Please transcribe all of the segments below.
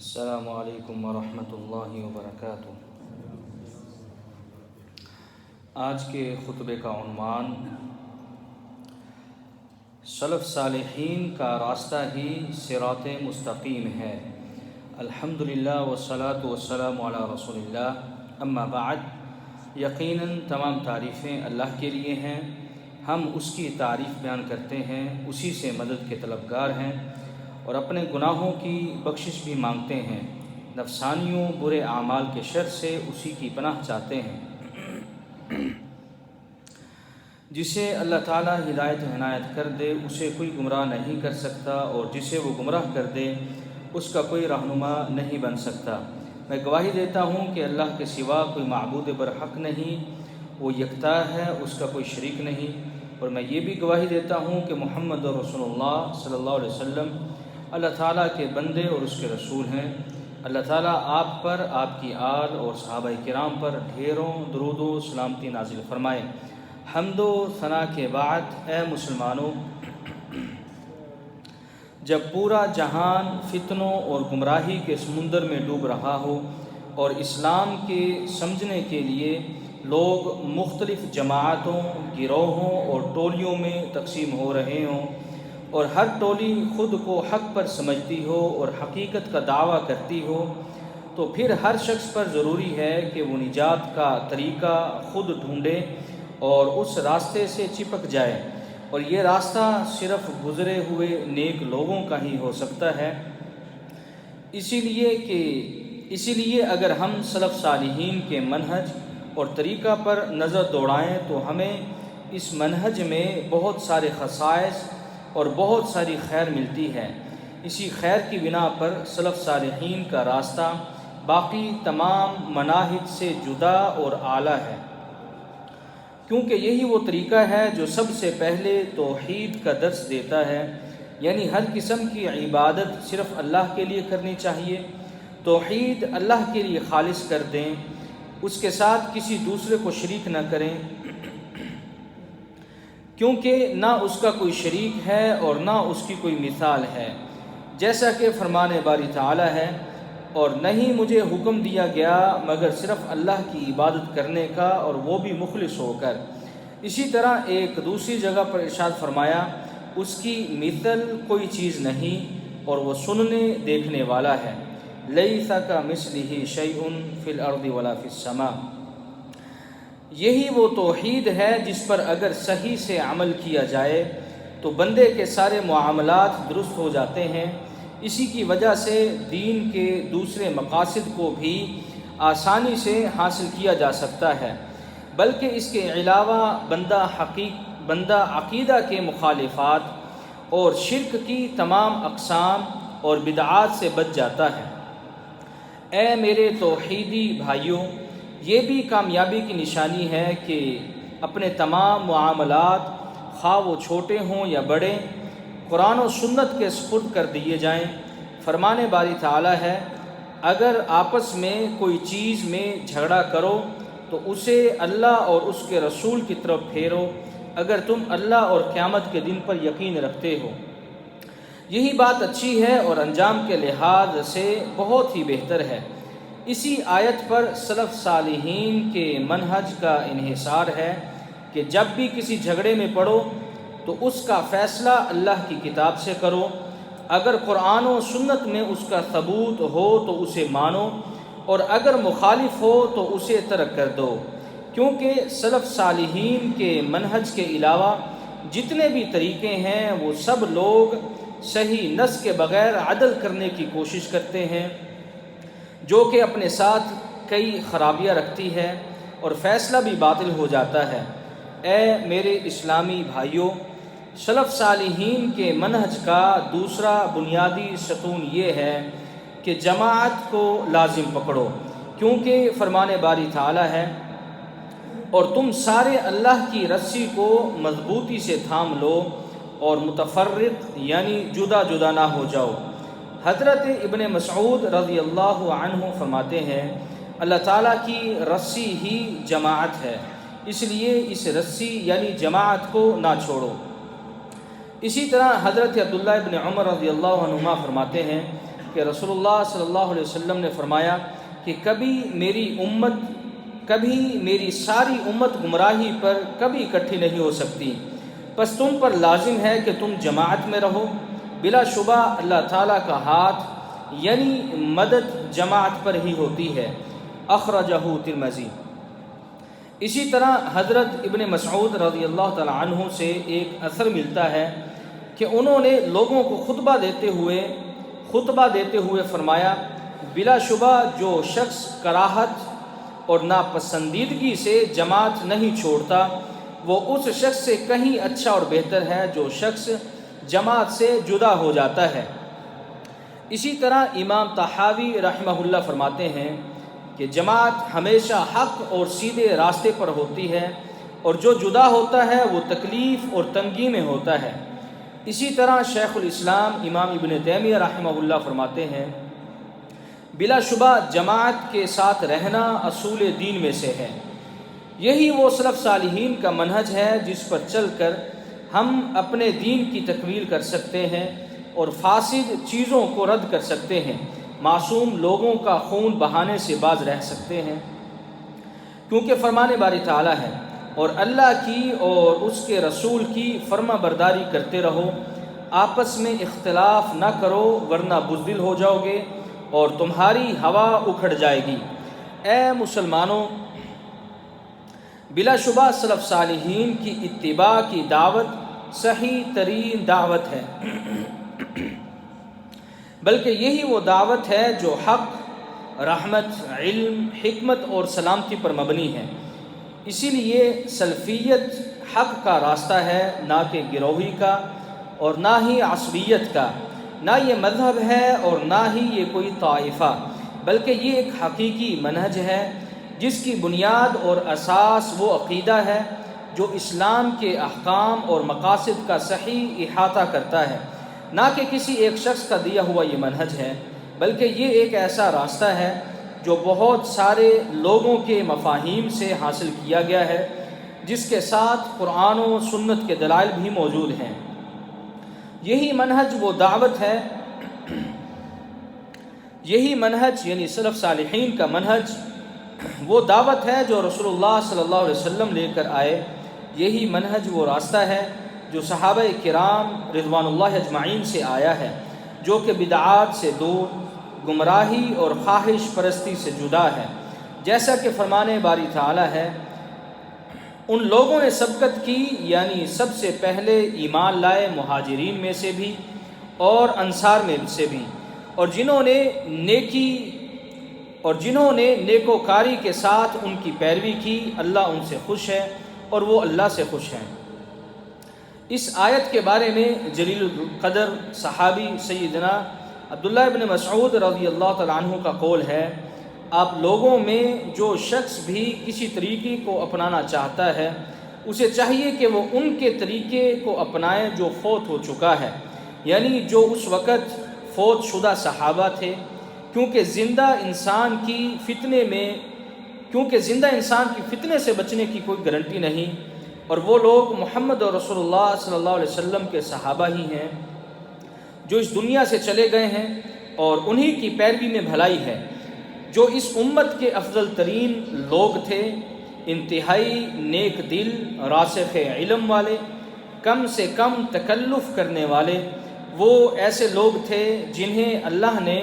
السلام علیکم ورحمۃ اللہ وبرکاتہ۔ آج کے خطبے کا عنوان سلف صالحین کا راستہ ہی صراط مستقیم ہے۔ الحمدللہ والصلاۃ والسلام علی رسول اللہ، اما بعد۔ یقیناً تمام تعریفیں اللہ کے لیے ہیں، ہم اس کی تعریف بیان کرتے ہیں، اسی سے مدد کے طلبگار ہیں اور اپنے گناہوں کی بخشش بھی مانگتے ہیں، نفسانیوں برے اعمال کے شر سے اسی کی پناہ چاہتے ہیں۔ جسے اللہ تعالیٰ ہدایت عنایت کر دے اسے کوئی گمراہ نہیں کر سکتا، اور جسے وہ گمراہ کر دے اس کا کوئی رہنما نہیں بن سکتا۔ میں گواہی دیتا ہوں کہ اللہ کے سوا کوئی معبود برحق نہیں، وہ یکتا ہے، اس کا کوئی شریک نہیں، اور میں یہ بھی گواہی دیتا ہوں کہ محمد رسول اللہ صلی اللہ علیہ وسلم اللہ تعالیٰ کے بندے اور اس کے رسول ہیں۔ اللہ تعالیٰ آپ پر، آپ کی آل اور صحابہ کرام پر ڈھیروں درود و سلامتی نازل فرمائے۔ حمد و ثنا کے بعد، اے مسلمانوں، جب پورا جہان فتنوں اور گمراہی کے سمندر میں ڈوب رہا ہو اور اسلام کے سمجھنے کے لیے لوگ مختلف جماعتوں، گروہوں اور ٹولیوں میں تقسیم ہو رہے ہوں، اور ہر ٹولی خود کو حق پر سمجھتی ہو اور حقیقت کا دعویٰ کرتی ہو، تو پھر ہر شخص پر ضروری ہے کہ وہ نجات کا طریقہ خود ڈھونڈے اور اس راستے سے چپک جائے، اور یہ راستہ صرف گزرے ہوئے نیک لوگوں کا ہی ہو سکتا ہے۔ اسی لیے اگر ہم سلف صالحین کے منہج اور طریقہ پر نظر دوڑائیں تو ہمیں اس منہج میں بہت سارے خصائص اور بہت ساری خیر ملتی ہے۔ اسی خیر کی بنا پر سلف صالحین کا راستہ باقی تمام مناہج سے جدا اور اعلیٰ ہے، کیونکہ یہی وہ طریقہ ہے جو سب سے پہلے توحید کا درس دیتا ہے، یعنی ہر قسم کی عبادت صرف اللہ کے لیے کرنی چاہیے۔ توحید اللہ کے لیے خالص کر دیں، اس کے ساتھ کسی دوسرے کو شریک نہ کریں، کیونکہ نہ اس کا کوئی شریک ہے اور نہ اس کی کوئی مثال ہے، جیسا کہ فرمان باری تعالیٰ ہے، اور نہیں مجھے حکم دیا گیا مگر صرف اللہ کی عبادت کرنے کا، اور وہ بھی مخلص ہو کر۔ اسی طرح ایک دوسری جگہ پر ارشاد فرمایا، اس کی مثل کوئی چیز نہیں اور وہ سننے دیکھنے والا ہے۔ لیس کمثلہ شیء فی الارض ولا فی السماء۔ یہی وہ توحید ہے جس پر اگر صحیح سے عمل کیا جائے تو بندے کے سارے معاملات درست ہو جاتے ہیں۔ اسی کی وجہ سے دین کے دوسرے مقاصد کو بھی آسانی سے حاصل کیا جا سکتا ہے، بلکہ اس کے علاوہ بندہ عقیدہ کے مخالفات اور شرک کی تمام اقسام اور بدعات سے بچ جاتا ہے۔ اے میرے توحیدی بھائیوں، یہ بھی کامیابی کی نشانی ہے کہ اپنے تمام معاملات، خواہ وہ چھوٹے ہوں یا بڑے، قرآن و سنت کے سپرد کر دیے جائیں۔ فرمان باری تعالیٰ ہے، اگر آپس میں کوئی چیز میں جھگڑا کرو تو اسے اللہ اور اس کے رسول کی طرف پھیرو، اگر تم اللہ اور قیامت کے دن پر یقین رکھتے ہو۔ یہی بات اچھی ہے اور انجام کے لحاظ سے بہت ہی بہتر ہے۔ اسی آیت پر سلف صالحین کے منہج کا انحصار ہے کہ جب بھی کسی جھگڑے میں پڑو تو اس کا فیصلہ اللہ کی کتاب سے کرو، اگر قرآن و سنت میں اس کا ثبوت ہو تو اسے مانو، اور اگر مخالف ہو تو اسے ترک کر دو، کیونکہ سلف صالحین کے منہج کے علاوہ جتنے بھی طریقے ہیں وہ سب لوگ صحیح نص کے بغیر عدل کرنے کی کوشش کرتے ہیں، جو کہ اپنے ساتھ کئی خرابیاں رکھتی ہے اور فیصلہ بھی باطل ہو جاتا ہے۔ اے میرے اسلامی بھائیوں، سلف صالحین کے منہج کا دوسرا بنیادی ستون یہ ہے کہ جماعت کو لازم پکڑو، کیونکہ فرمان باری تعالیٰ ہے، اور تم سارے اللہ کی رسی کو مضبوطی سے تھام لو اور متفرق یعنی جدا جدا نہ ہو جاؤ۔ حضرت ابن مسعود رضی اللہ عنہ فرماتے ہیں، اللہ تعالیٰ کی رسی ہی جماعت ہے، اس لیے اس رسی یعنی جماعت کو نہ چھوڑو۔ اسی طرح حضرت عبداللہ ابن عمر رضی اللہ عنہما فرماتے ہیں، کہ رسول اللہ صلی اللہ علیہ وسلم نے فرمایا کہ کبھی میری ساری امت گمراہی پر کبھی اکٹھی نہیں ہو سکتی، پس تم پر لازم ہے کہ تم جماعت میں رہو۔ بلا شبہ اللہ تعالیٰ کا ہاتھ یعنی مدد جماعت پر ہی ہوتی ہے۔ اخرجہ ترمذی۔ اسی طرح حضرت ابن مسعود رضی اللہ تعالیٰ عنہ سے ایک اثر ملتا ہے کہ انہوں نے لوگوں کو خطبہ دیتے ہوئے فرمایا، بلا شبہ جو شخص کراہت اور ناپسندیدگی سے جماعت نہیں چھوڑتا وہ اس شخص سے کہیں اچھا اور بہتر ہے جو شخص جماعت سے جدا ہو جاتا ہے۔ اسی طرح امام طحاوی رحمہ اللہ فرماتے ہیں کہ جماعت ہمیشہ حق اور سیدھے راستے پر ہوتی ہے، اور جو جدا ہوتا ہے وہ تکلیف اور تنگی میں ہوتا ہے۔ اسی طرح شیخ الاسلام امام ابن تیمیہ رحمہ اللہ فرماتے ہیں، بلا شبہ جماعت کے ساتھ رہنا اصول دین میں سے ہے۔ یہی وہ سلف صالحین کا منہج ہے جس پر چل کر ہم اپنے دین کی تکمیل کر سکتے ہیں اور فاسد چیزوں کو رد کر سکتے ہیں، معصوم لوگوں کا خون بہانے سے باز رہ سکتے ہیں، کیونکہ فرمان باری تعالیٰ ہے، اور اللہ کی اور اس کے رسول کی فرما برداری کرتے رہو، آپس میں اختلاف نہ کرو ورنہ بزدل ہو جاؤ گے اور تمہاری ہوا اکھڑ جائے گی۔ اے مسلمانوں، بلا شبہ سلف صالحین کی اتباع کی دعوت صحیح ترین دعوت ہے، بلکہ یہی وہ دعوت ہے جو حق، رحمت، علم، حکمت اور سلامتی پر مبنی ہے۔ اسی لیے سلفیت حق کا راستہ ہے، نہ کہ گروہی کا اور نہ ہی عصبیت کا، نہ یہ مذہب ہے اور نہ ہی یہ کوئی طائفہ، بلکہ یہ ایک حقیقی منہج ہے جس کی بنیاد اور اساس وہ عقیدہ ہے جو اسلام کے احکام اور مقاصد کا صحیح احاطہ کرتا ہے، نہ کہ کسی ایک شخص کا دیا ہوا یہ منہج ہے، بلکہ یہ ایک ایسا راستہ ہے جو بہت سارے لوگوں کے مفاہیم سے حاصل کیا گیا ہے، جس کے ساتھ قرآن و سنت کے دلائل بھی موجود ہیں۔ یہی منہج وہ دعوت ہے، یہی منہج یعنی سلف صالحین کا منہج وہ دعوت ہے جو رسول اللہ صلی اللہ علیہ وسلم لے کر آئے۔ یہی منہج وہ راستہ ہے جو صحابہ کرام رضوان اللہ اجمعین سے آیا ہے، جو کہ بدعات سے دور، گمراہی اور خواہش پرستی سے جدا ہے۔ جیسا کہ فرمان باری تعالیٰ ہے، ان لوگوں نے سبقت کی یعنی سب سے پہلے ایمان لائے مہاجرین میں سے بھی اور انصار میں سے بھی، اور جنہوں نے نیکوکاری کے ساتھ ان کی پیروی کی، اللہ ان سے خوش ہے اور وہ اللہ سے خوش ہیں۔ اس آیت کے بارے میں جلیل القدر صحابی سیدنا عبداللہ ابن مسعود رضی اللہ تعالیٰ عنہ کا قول ہے، آپ لوگوں میں جو شخص بھی کسی طریقے کو اپنانا چاہتا ہے اسے چاہیے کہ وہ ان کے طریقے کو اپنائے جو فوت ہو چکا ہے، یعنی جو اس وقت فوت شدہ صحابہ تھے، کیونکہ زندہ انسان کی فتنے سے بچنے کی کوئی گارنٹی نہیں، اور وہ لوگ محمد اور رسول اللہ صلی اللہ علیہ وسلم کے صحابہ ہی ہیں جو اس دنیا سے چلے گئے ہیں، اور انہی کی پیروی میں بھلائی ہے، جو اس امت کے افضل ترین لوگ تھے، انتہائی نیک دل، راسخ علم والے، کم سے کم تکلف کرنے والے، وہ ایسے لوگ تھے جنہیں اللہ نے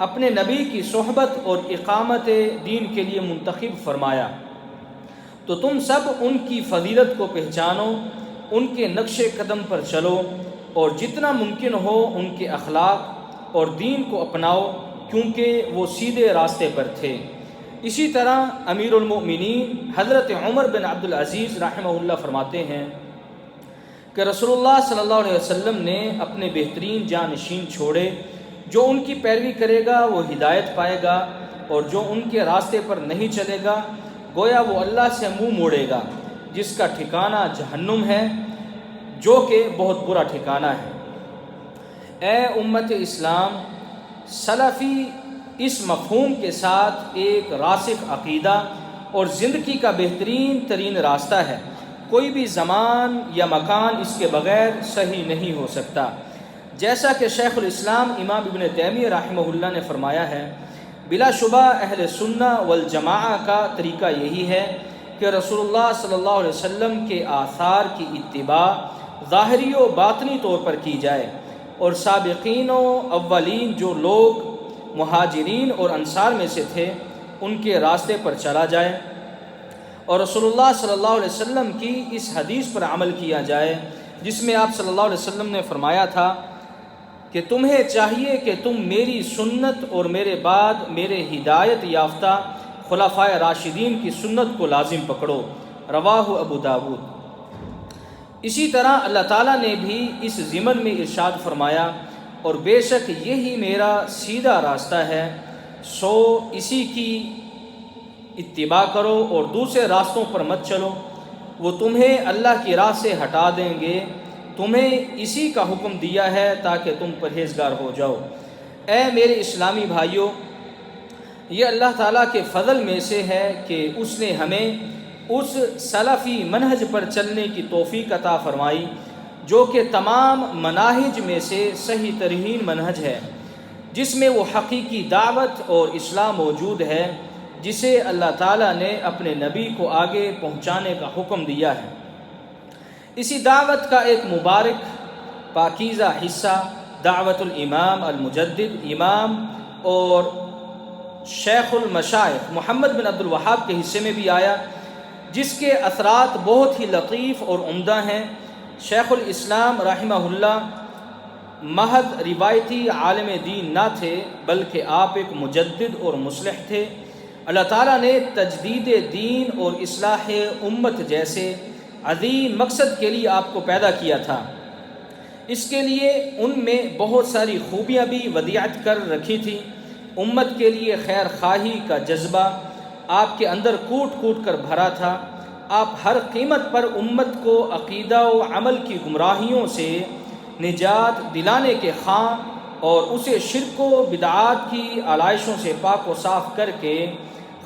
اپنے نبی کی صحبت اور اقامت دین کے لیے منتخب فرمایا۔ تو تم سب ان کی فضیلت کو پہچانو، ان کے نقش قدم پر چلو، اور جتنا ممکن ہو ان کے اخلاق اور دین کو اپناؤ، کیونکہ وہ سیدھے راستے پر تھے۔ اسی طرح امیر المؤمنین حضرت عمر بن عبدالعزیز رحمہ اللہ فرماتے ہیں کہ رسول اللہ صلی اللہ علیہ وسلم نے اپنے بہترین جانشین چھوڑے، جو ان کی پیروی کرے گا وہ ہدایت پائے گا، اور جو ان کے راستے پر نہیں چلے گا گویا وہ اللہ سے منہ موڑے گا، جس کا ٹھکانہ جہنم ہے، جو کہ بہت برا ٹھکانہ ہے۔ اے امت اسلام، سلفی اس مفہوم کے ساتھ ایک راسخ عقیدہ اور زندگی کا بہترین ترین راستہ ہے، کوئی بھی زمان یا مکان اس کے بغیر صحیح نہیں ہو سکتا۔ جیسا کہ شیخ الاسلام امام ابن تیمیہ رحمہ اللہ نے فرمایا ہے، بلا شبہ اہل سنہ والجماعہ کا طریقہ یہی ہے کہ رسول اللہ صلی اللہ علیہ وسلم کے آثار کی اتباع ظاہری و باطنی طور پر کی جائے، اور سابقین و اولین جو لوگ مہاجرین اور انصار میں سے تھے ان کے راستے پر چلا جائے، اور رسول اللہ صلی اللہ علیہ وسلم کی اس حدیث پر عمل کیا جائے جس میں آپ صلی اللہ علیہ وسلم نے فرمایا تھا کہ تمہیں چاہیے کہ تم میری سنت اور میرے بعد میرے ہدایت یافتہ خلفائے راشدین کی سنت کو لازم پکڑو، رواہ ابو داود۔ اسی طرح اللہ تعالیٰ نے بھی اس ضمن میں ارشاد فرمایا، اور بے شک یہی میرا سیدھا راستہ ہے، سو اسی کی اتباع کرو اور دوسرے راستوں پر مت چلو، وہ تمہیں اللہ کی راہ سے ہٹا دیں گے، تمہیں اسی کا حکم دیا ہے تاکہ تم پرہیزگار ہو جاؤ۔ اے میرے اسلامی بھائیوں، یہ اللہ تعالیٰ کے فضل میں سے ہے کہ اس نے ہمیں اس سلفی منہج پر چلنے کی توفیق عطا فرمائی جو کہ تمام مناہج میں سے صحیح ترین منہج ہے، جس میں وہ حقیقی دعوت اور اصلاح موجود ہے جسے اللہ تعالیٰ نے اپنے نبی کو آگے پہنچانے کا حکم دیا ہے۔ اسی دعوت کا ایک مبارک پاکیزہ حصہ دعوت الامام المجدد امام اور شیخ المشائخ محمد بن عبد الوہاب کے حصے میں بھی آیا، جس کے اثرات بہت ہی لطیف اور عمدہ ہیں۔ شیخ الاسلام رحمہ اللہ محض روایتی عالم دین نہ تھے بلکہ آپ ایک مجدد اور مصلح تھے۔ اللہ تعالیٰ نے تجدید دین اور اصلاح امت جیسے عظیم مقصد کے لیے آپ کو پیدا کیا تھا۔ اس کے لیے ان میں بہت ساری خوبیاں بھی ودیعت کر رکھی تھیں۔ امت کے لیے خیر خواہی کا جذبہ آپ کے اندر کوٹ کوٹ کر بھرا تھا۔ آپ ہر قیمت پر امت کو عقیدہ و عمل کی گمراہیوں سے نجات دلانے کے خواہاں اور اسے شرک و بدعات کی علائشوں سے پاک و صاف کر کے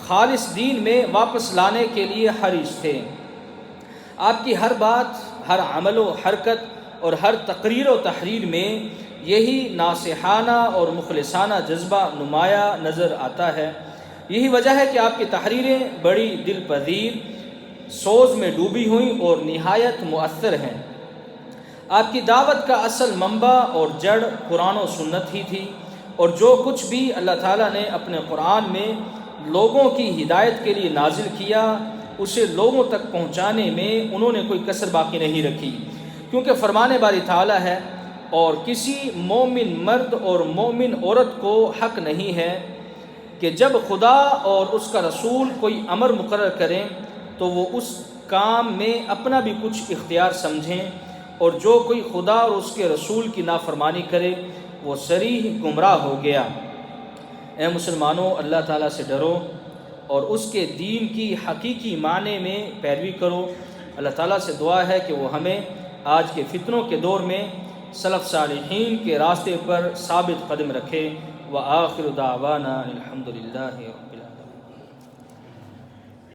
خالص دین میں واپس لانے کے لیے حریص تھے۔ آپ کی ہر بات، ہر عمل و حرکت اور ہر تقریر و تحریر میں یہی ناصحانہ اور مخلصانہ جذبہ نمایاں نظر آتا ہے۔ یہی وجہ ہے کہ آپ کی تحریریں بڑی دل پذیر، سوز میں ڈوبی ہوئیں اور نہایت مؤثر ہیں۔ آپ کی دعوت کا اصل منبع اور جڑ قرآن و سنت ہی تھی، اور جو کچھ بھی اللہ تعالیٰ نے اپنے قرآن میں لوگوں کی ہدایت کے لیے نازل کیا اسے لوگوں تک پہنچانے میں انہوں نے کوئی کسر باقی نہیں رکھی، کیونکہ فرمان باری تعالیٰ ہے، اور کسی مومن مرد اور مومن عورت کو حق نہیں ہے کہ جب خدا اور اس کا رسول کوئی امر مقرر کریں تو وہ اس کام میں اپنا بھی کچھ اختیار سمجھیں، اور جو کوئی خدا اور اس کے رسول کی نافرمانی کرے وہ صریح گمراہ ہو گیا۔ اے مسلمانوں، اللہ تعالیٰ سے ڈرو اور اس کے دین کی حقیقی معنی میں پیروی کرو۔ اللہ تعالیٰ سے دعا ہے کہ وہ ہمیں آج کے فتنوں کے دور میں سلف صالحین کے راستے پر ثابت قدم رکھے۔ وآخر دعوانا الحمدللہ رب